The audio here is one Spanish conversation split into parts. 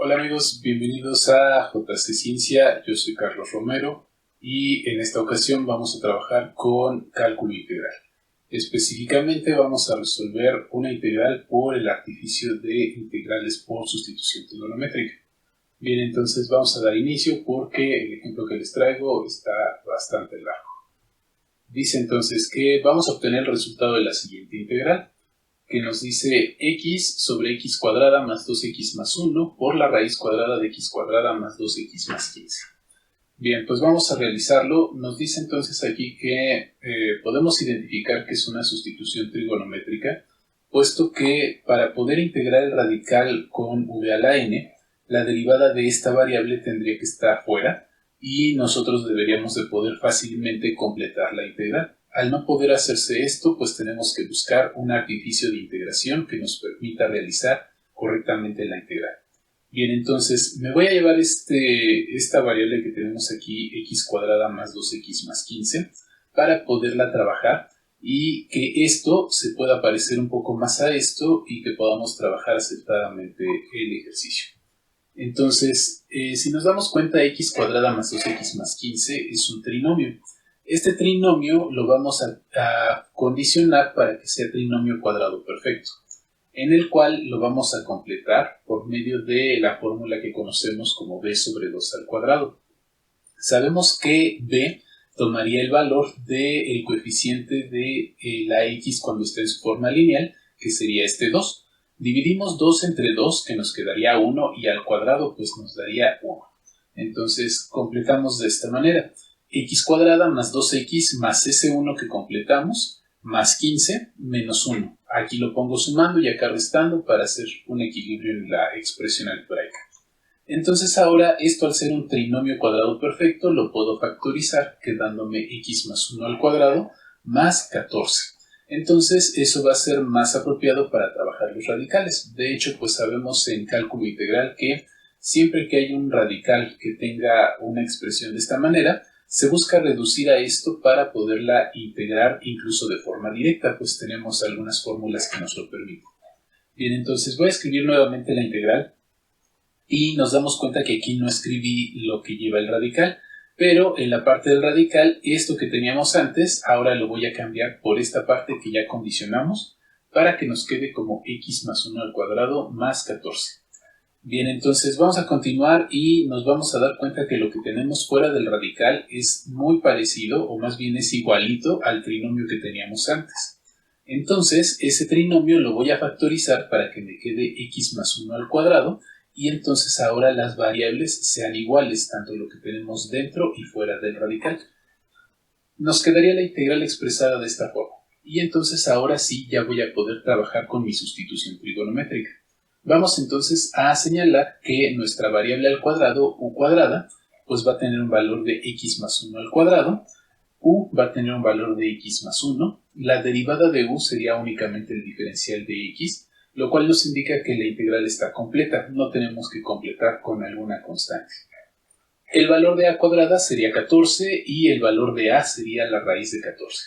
Hola amigos, bienvenidos a JC Ciencia, yo soy Carlos Romero y en esta ocasión vamos a trabajar con cálculo integral. Específicamente vamos a resolver una integral por el artificio de integrales por sustitución trigonométrica. Bien, entonces vamos a dar inicio porque el ejemplo que les traigo está bastante largo. Dice entonces que vamos a obtener el resultado de la siguiente integral, que nos dice x sobre x cuadrada más 2x más 1 por la raíz cuadrada de x cuadrada más 2x más 15. Bien, pues vamos a realizarlo. Nos dice entonces aquí que podemos identificar que es una sustitución trigonométrica, puesto que para poder integrar el radical con v a la n, la derivada de esta variable tendría que estar fuera y nosotros deberíamos de poder fácilmente completar la integral. Al no poder hacerse esto, pues tenemos que buscar un artificio de integración que nos permita realizar correctamente la integral. Bien, entonces me voy a llevar esta variable que tenemos aquí, x cuadrada más 2x más 15, para poderla trabajar y que esto se pueda parecer un poco más a esto y que podamos trabajar acertadamente el ejercicio. Entonces, si nos damos cuenta, x cuadrada más 2x más 15 es un trinomio. Este trinomio lo vamos a condicionar para que sea trinomio cuadrado perfecto, en el cual lo vamos a completar por medio de la fórmula que conocemos como b sobre 2 al cuadrado. Sabemos que b tomaría el valor del coeficiente de la x cuando esté en su forma lineal, que sería este 2. Dividimos 2 entre 2, que nos quedaría 1, y al cuadrado pues nos daría 1. Entonces completamos de esta manera. X cuadrada más 2x más ese 1 que completamos, más 15 menos 1. Aquí lo pongo sumando y acá restando para hacer un equilibrio en la expresión algebraica. Entonces ahora esto, al ser un trinomio cuadrado perfecto, lo puedo factorizar quedándome x más 1 al cuadrado más 14. Entonces eso va a ser más apropiado para trabajar los radicales. De hecho, pues sabemos en cálculo integral que siempre que hay un radical que tenga una expresión de esta manera, se busca reducir a esto para poderla integrar incluso de forma directa, pues tenemos algunas fórmulas que nos lo permiten. Bien, entonces voy a escribir nuevamente la integral y nos damos cuenta que aquí no escribí lo que lleva el radical, pero en la parte del radical, esto que teníamos antes, ahora lo voy a cambiar por esta parte que ya condicionamos para que nos quede como x más 1 al cuadrado más 14. Bien, entonces vamos a continuar y nos vamos a dar cuenta que lo que tenemos fuera del radical es muy parecido, o más bien es igualito al trinomio que teníamos antes. Entonces, ese trinomio lo voy a factorizar para que me quede x más 1 al cuadrado, y entonces ahora las variables sean iguales, tanto lo que tenemos dentro y fuera del radical. Nos quedaría la integral expresada de esta forma, y entonces ahora sí ya voy a poder trabajar con mi sustitución trigonométrica. Vamos entonces a señalar que nuestra variable al cuadrado, u cuadrada, pues va a tener un valor de x más 1 al cuadrado, u va a tener un valor de x más 1, la derivada de u sería únicamente el diferencial de x, lo cual nos indica que la integral está completa, no tenemos que completar con alguna constante. El valor de a cuadrada sería 14 y el valor de a sería la raíz de 14.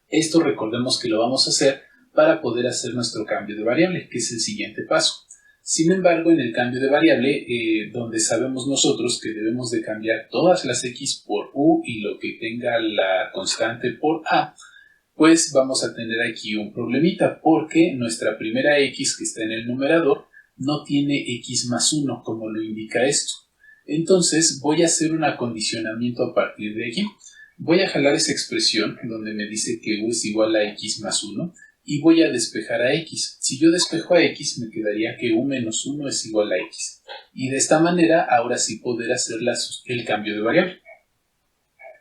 Esto recordemos que lo vamos a hacer para poder hacer nuestro cambio de variable, que es el siguiente paso. Sin embargo, en el cambio de variable, donde sabemos nosotros que debemos de cambiar todas las x por u y lo que tenga la constante por a, pues vamos a tener aquí un problemita, porque nuestra primera x que está en el numerador no tiene x más 1, como lo indica esto. Entonces voy a hacer un acondicionamiento a partir de aquí. Voy a jalar esa expresión donde me dice que u es igual a x más 1 y voy a despejar a x. Si yo despejo a x, me quedaría que u menos 1 es igual a x. Y de esta manera, ahora sí poder hacer el cambio de variable.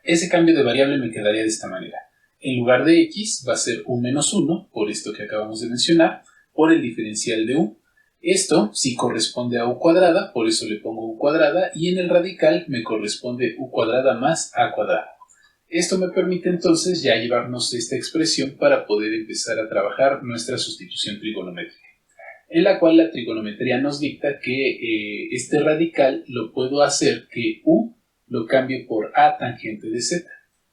Ese cambio de variable me quedaría de esta manera. En lugar de x va a ser u menos 1, por esto que acabamos de mencionar, por el diferencial de u. Esto sí corresponde a u cuadrada, por eso le pongo u cuadrada, y en el radical me corresponde u cuadrada más a cuadrada. Esto me permite entonces ya llevarnos esta expresión para poder empezar a trabajar nuestra sustitución trigonométrica, en la cual la trigonometría nos dicta que este radical lo puedo hacer que u lo cambie por a tangente de z.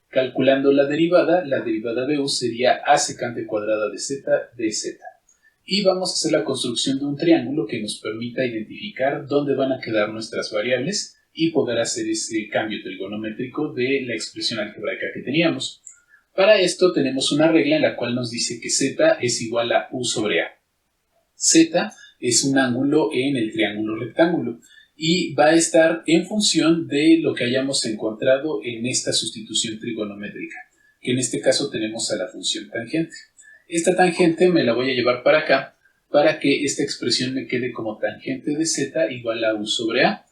Calculando la derivada de u sería a secante cuadrada de z. y vamos a hacer la construcción de un triángulo que nos permita identificar dónde van a quedar nuestras variables y poder hacer ese cambio trigonométrico de la expresión algebraica que teníamos. Para esto tenemos una regla en la cual nos dice que z es igual a u sobre a. Z es un ángulo en el triángulo rectángulo y va a estar en función de lo que hayamos encontrado en esta sustitución trigonométrica, que en este caso tenemos a la función tangente. Esta tangente me la voy a llevar para acá para que esta expresión me quede como tangente de z igual a u sobre a.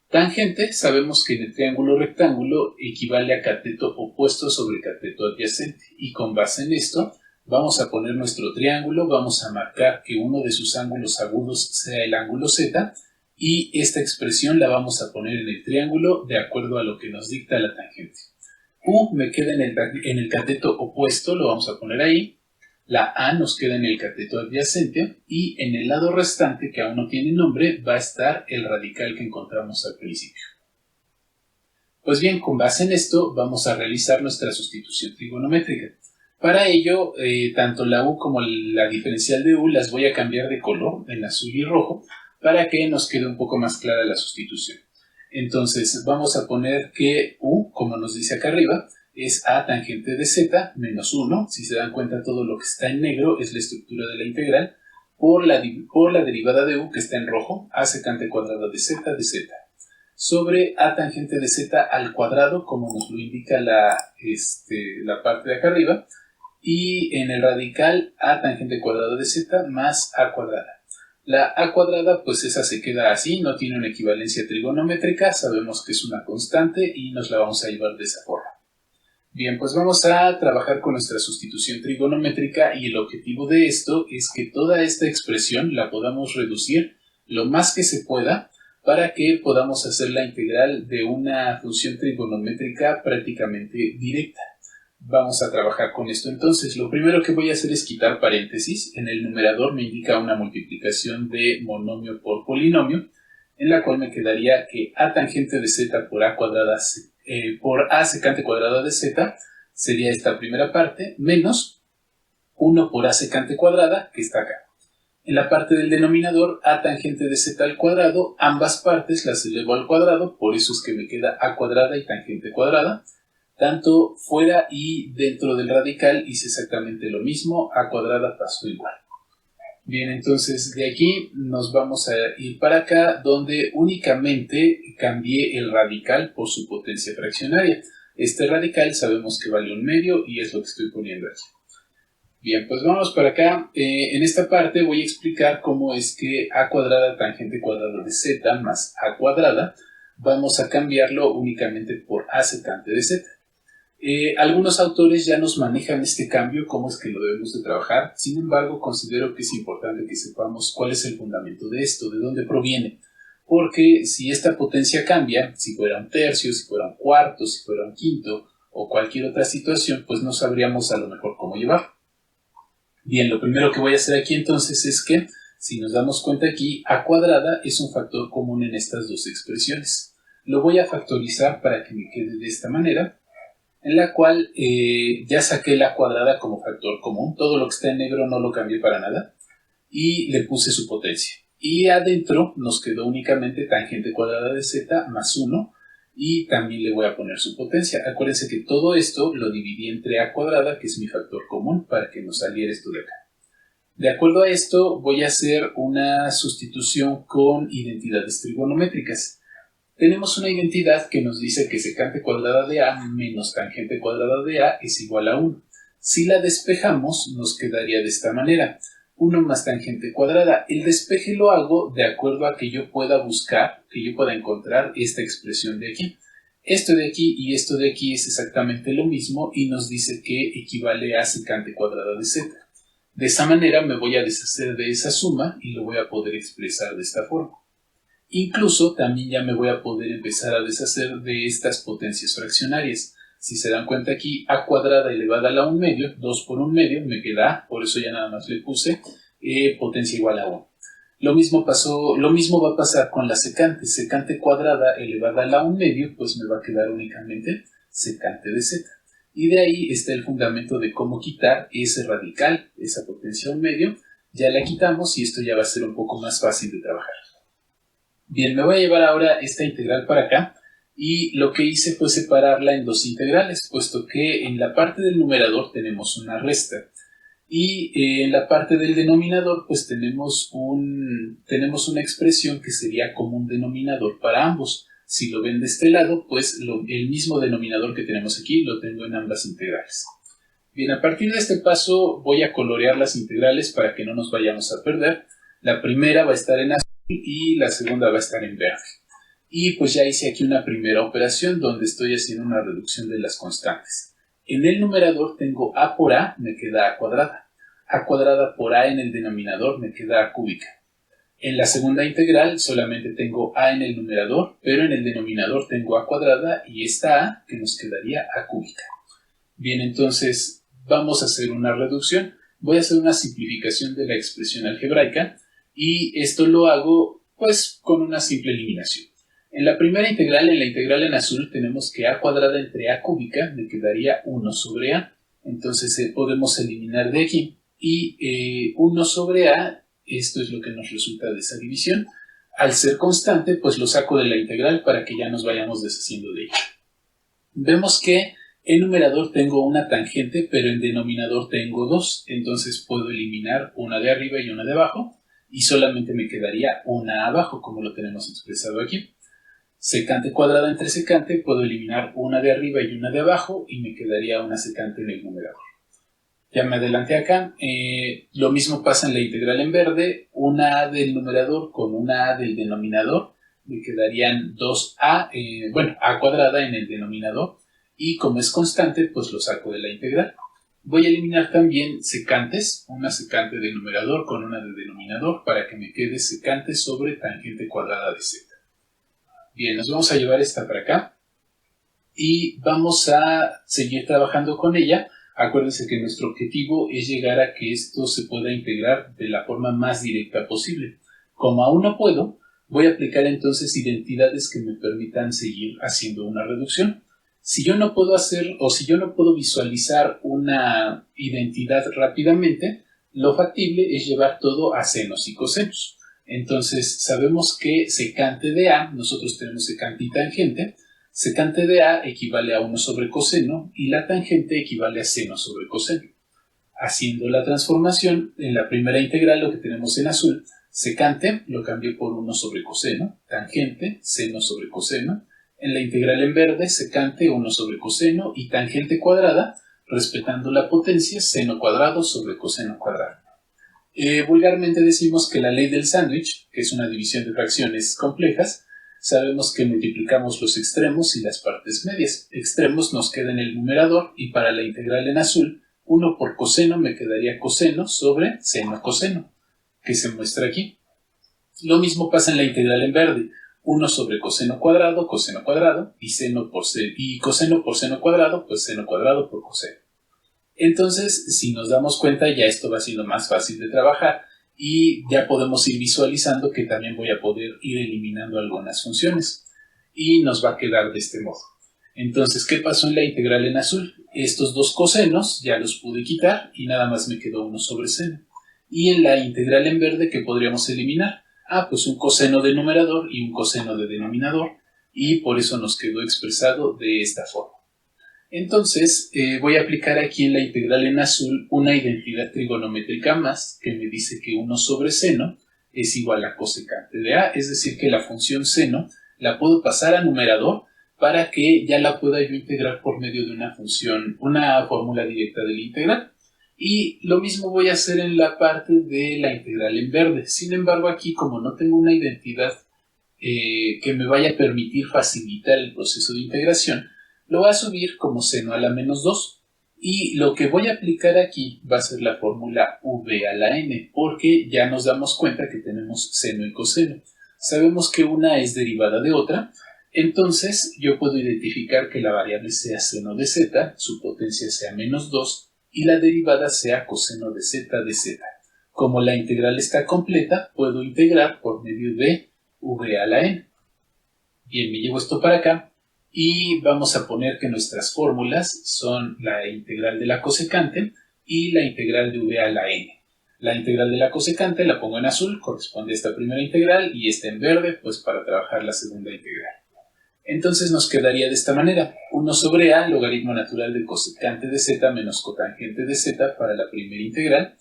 Tangente, sabemos que en el triángulo rectángulo equivale a cateto opuesto sobre cateto adyacente, y con base en esto vamos a poner nuestro triángulo, vamos a marcar que uno de sus ángulos agudos sea el ángulo z, y esta expresión la vamos a poner en el triángulo de acuerdo a lo que nos dicta la tangente. U me queda en el cateto opuesto, lo vamos a poner ahí. La A nos queda en el cateto adyacente y en el lado restante, que aún no tiene nombre, va a estar el radical que encontramos al principio. Pues bien, con base en esto vamos a realizar nuestra sustitución trigonométrica. Para ello, tanto la U como la diferencial de U las voy a cambiar de color, en azul y rojo, para que nos quede un poco más clara la sustitución. Entonces vamos a poner que U, como nos dice acá arriba, es a tangente de z menos 1, si se dan cuenta todo lo que está en negro es la estructura de la integral, por la derivada de u que está en rojo, a secante cuadrada de z, sobre a tangente de z al cuadrado, como nos lo indica la parte de acá arriba, y en el radical a tangente cuadrada de z más a cuadrada. La a cuadrada, pues esa se queda así, no tiene una equivalencia trigonométrica, sabemos que es una constante y nos la vamos a llevar de esa forma. Bien, pues vamos a trabajar con nuestra sustitución trigonométrica y el objetivo de esto es que toda esta expresión la podamos reducir lo más que se pueda para que podamos hacer la integral de una función trigonométrica prácticamente directa. Vamos a trabajar con esto entonces. Lo primero que voy a hacer es quitar paréntesis. En el numerador me indica una multiplicación de monomio por polinomio, en la cual me quedaría que a tangente de z por a cuadrada por a secante cuadrada de z sería esta primera parte, menos 1 por a secante cuadrada, que está acá. En la parte del denominador, a tangente de z al cuadrado, ambas partes las elevo al cuadrado, por eso es que me queda a cuadrada y tangente cuadrada. Tanto fuera y dentro del radical hice exactamente lo mismo, a cuadrada pasó igual. Bien, entonces de aquí nos vamos a ir para acá, donde únicamente cambié el radical por su potencia fraccionaria. Este radical sabemos que vale 1/2 y es lo que estoy poniendo aquí. Bien, pues vamos para acá. En esta parte voy a explicar cómo es que a cuadrada tangente cuadrada de z más a cuadrada vamos a cambiarlo únicamente por a secante de z. Algunos autores ya nos manejan este cambio, cómo es que lo debemos de trabajar. Sin embargo, considero que es importante que sepamos cuál es el fundamento de esto, de dónde proviene. Porque si esta potencia cambia, si fuera un tercio, si fuera un cuarto, si fuera un quinto o cualquier otra situación, pues no sabríamos a lo mejor cómo llevar. Bien, lo primero que voy a hacer aquí entonces es que, si nos damos cuenta aquí, a cuadrada es un factor común en estas dos expresiones. Lo voy a factorizar para que me quede de esta manera, en la cual ya saqué la cuadrada como factor común, todo lo que está en negro no lo cambié para nada, y le puse su potencia. Y adentro nos quedó únicamente tangente cuadrada de z más 1, y también le voy a poner su potencia. Acuérdense que todo esto lo dividí entre a cuadrada, que es mi factor común, para que nos saliera esto de acá. De acuerdo a esto, voy a hacer una sustitución con identidades trigonométricas. Tenemos una identidad que nos dice que secante cuadrada de a menos tangente cuadrada de a es igual a 1. Si la despejamos, nos quedaría de esta manera. 1 más tangente cuadrada. El despeje lo hago de acuerdo a que yo pueda buscar, que yo pueda encontrar esta expresión de aquí. Esto de aquí y esto de aquí es exactamente lo mismo y nos dice que equivale a secante cuadrada de z. De esa manera me voy a deshacer de esa suma y lo voy a poder expresar de esta forma. Incluso también ya me voy a poder empezar a deshacer de estas potencias fraccionarias. Si se dan cuenta aquí, a cuadrada elevada a la 1/2, 2 por 1/2, me queda a, por eso ya nada más le puse potencia igual a 1. Lo mismo va a pasar con la secante. Secante cuadrada elevada a la 1/2, pues me va a quedar únicamente secante de z. Y de ahí está el fundamento de cómo quitar ese radical, esa potencia 1/2, Ya la quitamos y esto ya va a ser un poco más fácil de trabajar. Bien, me voy a llevar ahora esta integral para acá y lo que hice fue separarla en dos integrales, puesto que en la parte del numerador tenemos una resta y en la parte del denominador pues tenemos una expresión que sería común denominador para ambos. Si lo ven de este lado, pues el mismo denominador que tenemos aquí lo tengo en ambas integrales. Bien, a partir de este paso voy a colorear las integrales para que no nos vayamos a perder. La primera va a estar en azul y la segunda va a estar en verde. Y pues ya hice aquí una primera operación donde estoy haciendo una reducción de las constantes. En el numerador tengo a por a, me queda a cuadrada. A cuadrada por a en el denominador me queda a cúbica. En la segunda integral solamente tengo a en el numerador, pero en el denominador tengo a cuadrada y esta a que nos quedaría a cúbica. Bien, entonces vamos a hacer una reducción. Voy a hacer una simplificación de la expresión algebraica y esto lo hago pues con una simple eliminación. En la primera integral, en la integral en azul, tenemos que a cuadrada entre a cúbica me quedaría 1 sobre a. Entonces podemos eliminar de aquí. Y 1 sobre a, esto es lo que nos resulta de esa división. Al ser constante, pues lo saco de la integral para que ya nos vayamos deshaciendo de ella. Vemos que en numerador tengo una tangente, pero en denominador tengo dos. Entonces puedo eliminar una de arriba y una de abajo. Y solamente me quedaría una abajo, como lo tenemos expresado aquí. Secante cuadrada entre secante, puedo eliminar una de arriba y una de abajo y me quedaría una secante en el numerador. Ya me adelanté acá, lo mismo pasa en la integral en verde, una a del numerador con una a del denominador, me quedarían 2a, a cuadrada en el denominador, y como es constante, pues lo saco de la integral. Voy a eliminar también secantes, una secante de numerador con una de denominador, para que me quede secante sobre tangente cuadrada de z. Bien, nos vamos a llevar esta para acá y vamos a seguir trabajando con ella. Acuérdense que nuestro objetivo es llegar a que esto se pueda integrar de la forma más directa posible. Como aún no puedo, voy a aplicar entonces identidades que me permitan seguir haciendo una reducción. Si yo no puedo hacer o si yo no puedo visualizar una identidad rápidamente, lo factible es llevar todo a senos y cosenos. Entonces sabemos que secante de a, nosotros tenemos secante y tangente, secante de a equivale a 1 sobre coseno y la tangente equivale a seno sobre coseno. Haciendo la transformación, en la primera integral lo que tenemos en azul, secante lo cambié por 1 sobre coseno, tangente, seno sobre coseno. En la integral en verde, secante 1 sobre coseno y tangente cuadrada, respetando la potencia, seno cuadrado sobre coseno cuadrado. Vulgarmente decimos que la ley del sándwich, que es una división de fracciones complejas, sabemos que multiplicamos los extremos y las partes medias. Extremos nos queda en el numerador y para la integral en azul, 1 por coseno me quedaría coseno sobre seno coseno, que se muestra aquí. Lo mismo pasa en la integral en verde. 1 sobre coseno cuadrado y coseno por seno cuadrado, pues seno cuadrado por coseno. Entonces, si nos damos cuenta, ya esto va siendo más fácil de trabajar y ya podemos ir visualizando que también voy a poder ir eliminando algunas funciones y nos va a quedar de este modo. Entonces, ¿qué pasó en la integral en azul? Estos dos cosenos ya los pude quitar y nada más me quedó 1 sobre seno. Y en la integral en verde, ¿qué podríamos eliminar? Pues un coseno de numerador y un coseno de denominador y por eso nos quedó expresado de esta forma. Entonces voy a aplicar aquí en la integral en azul una identidad trigonométrica más que me dice que 1 sobre seno es igual a cosecante de a, es decir que la función seno la puedo pasar a numerador para que ya la pueda yo integrar por medio de una función, una fórmula directa de la integral. Y lo mismo voy a hacer en la parte de la integral en verde. Sin embargo, aquí como no tengo una identidad que me vaya a permitir facilitar el proceso de integración, lo voy a subir como seno a la menos 2. Y lo que voy a aplicar aquí va a ser la fórmula v a la n, porque ya nos damos cuenta que tenemos seno y coseno. Sabemos que una es derivada de otra, entonces yo puedo identificar que la variable sea seno de z, su potencia sea menos 2, y la derivada sea coseno de z de z. Como la integral está completa, puedo integrar por medio de v a la n. Bien, me llevo esto para acá y vamos a poner que nuestras fórmulas son la integral de la cosecante y la integral de v a la n. La integral de la cosecante la pongo en azul, corresponde a esta primera integral, y esta en verde, pues para trabajar la segunda integral. Entonces nos quedaría de esta manera: 1 sobre a logaritmo natural de cosecante de z menos cotangente de z para la primera integral,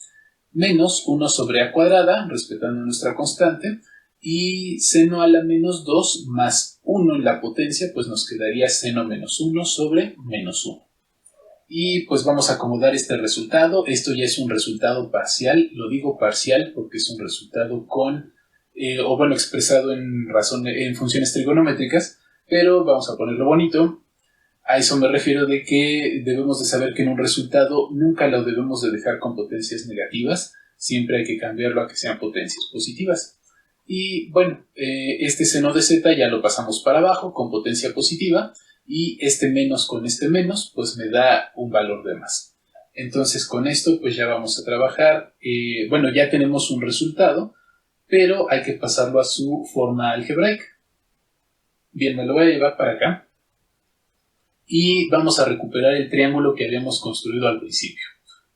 menos 1 sobre a cuadrada, respetando nuestra constante, y seno a la menos 2 más 1 en la potencia, pues nos quedaría seno menos 1 sobre menos 1. Y pues vamos a acomodar este resultado. Esto ya es un resultado parcial. Lo digo parcial porque es un resultado expresado en funciones trigonométricas, pero vamos a ponerlo bonito. A eso me refiero de que debemos de saber que en un resultado nunca lo debemos de dejar con potencias negativas. Siempre hay que cambiarlo a que sean potencias positivas. Y bueno, este seno de z ya lo pasamos para abajo con potencia positiva, y este menos con este menos pues me da un valor de más. Entonces con esto pues ya vamos a trabajar. Ya tenemos un resultado, pero hay que pasarlo a su forma algebraica. Bien, me lo voy a llevar para acá y vamos a recuperar el triángulo que habíamos construido al principio.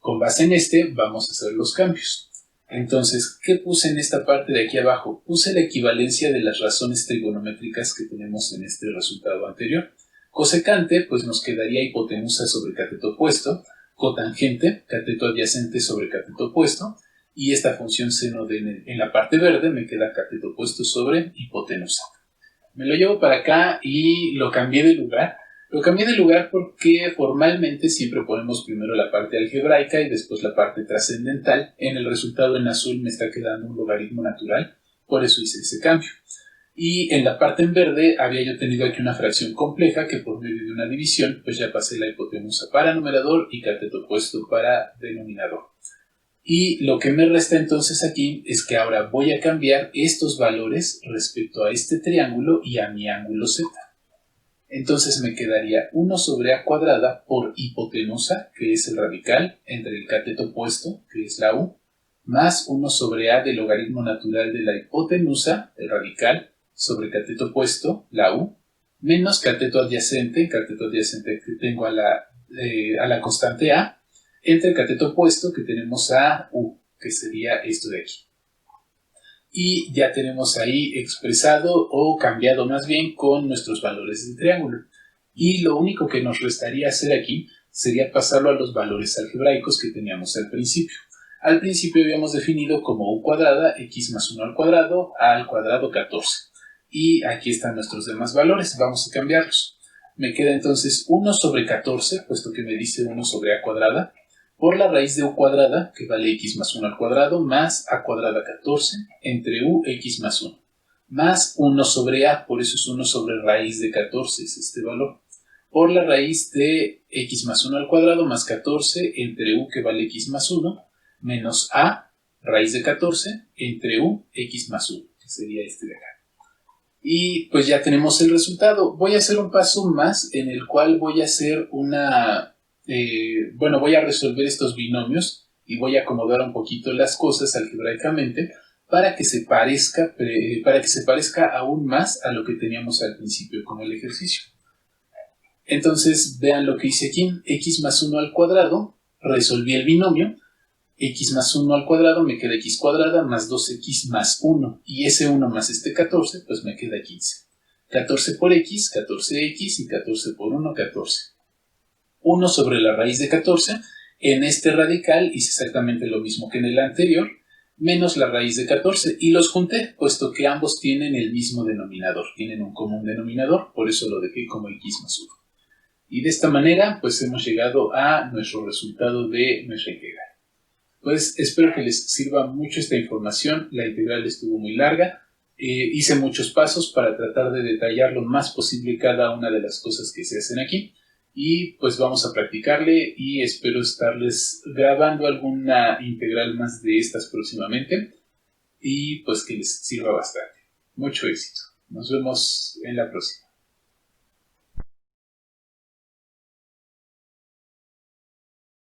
Con base en este vamos a hacer los cambios. Entonces, ¿qué puse en esta parte de aquí abajo? Puse la equivalencia de las razones trigonométricas que tenemos en este resultado anterior. Cosecante, pues nos quedaría hipotenusa sobre cateto opuesto, cotangente, cateto adyacente sobre cateto opuesto, y esta función seno en la parte verde me queda cateto opuesto sobre hipotenusa. Me lo llevo para acá y lo cambié de lugar. Lo cambié de lugar porque formalmente siempre ponemos primero la parte algebraica y después la parte trascendental. En el resultado en azul me está quedando un logaritmo natural, por eso hice ese cambio. Y en la parte en verde había yo tenido aquí una fracción compleja que por medio de una división pues ya pasé la hipotenusa para numerador y cateto opuesto para denominador. Y lo que me resta entonces aquí es que ahora voy a cambiar estos valores respecto a este triángulo y a mi ángulo z. Entonces me quedaría 1 sobre a cuadrada por hipotenusa, que es el radical, entre el cateto opuesto, que es la u, más 1 sobre a del logaritmo natural de la hipotenusa, el radical, sobre cateto opuesto, la u, menos cateto adyacente que tengo a la constante a, entre el cateto opuesto que tenemos a u, que sería esto de aquí. Y ya tenemos ahí expresado o cambiado más bien con nuestros valores del triángulo. Y lo único que nos restaría hacer aquí sería pasarlo a los valores algebraicos que teníamos al principio. Al principio habíamos definido como u cuadrada, x más 1 al cuadrado, a al cuadrado 14. Y aquí están nuestros demás valores, vamos a cambiarlos. Me queda entonces 1 sobre 14, puesto que me dice 1 sobre a cuadrada, por la raíz de u cuadrada, que vale x más 1 al cuadrado, más a cuadrada 14, entre u x más 1, más 1 sobre a, por eso es 1 sobre raíz de 14, es este valor, por la raíz de x más 1 al cuadrado más 14 entre u, que vale x más 1, menos a, raíz de 14, entre u, x más 1, que sería este de acá. Y pues ya tenemos el resultado. Voy a hacer un paso más en el cual voy a hacer voy a resolver estos binomios y voy a acomodar un poquito las cosas algebraicamente para que se parezca aún más a lo que teníamos al principio con el ejercicio. Entonces vean lo que hice aquí: x más 1 al cuadrado, resolví el binomio, x más 1 al cuadrado me queda x cuadrada más 2x más 1, y ese 1 más este 14 pues me queda 15. 14 por x, 14x, y 14 por 1, 14. 1 sobre la raíz de 14, en este radical hice exactamente lo mismo que en el anterior, menos la raíz de 14, y los junté, puesto que ambos tienen el mismo denominador, tienen un común denominador, por eso lo dejé como x más 1. Y de esta manera, pues hemos llegado a nuestro resultado de nuestra integral. Pues espero que les sirva mucho esta información. La integral estuvo muy larga. Hice muchos pasos para tratar de detallar lo más posible cada una de las cosas que se hacen aquí. Y pues vamos a practicarle y espero estarles grabando alguna integral más de estas próximamente. Y pues que les sirva bastante. Mucho éxito. Nos vemos en la próxima.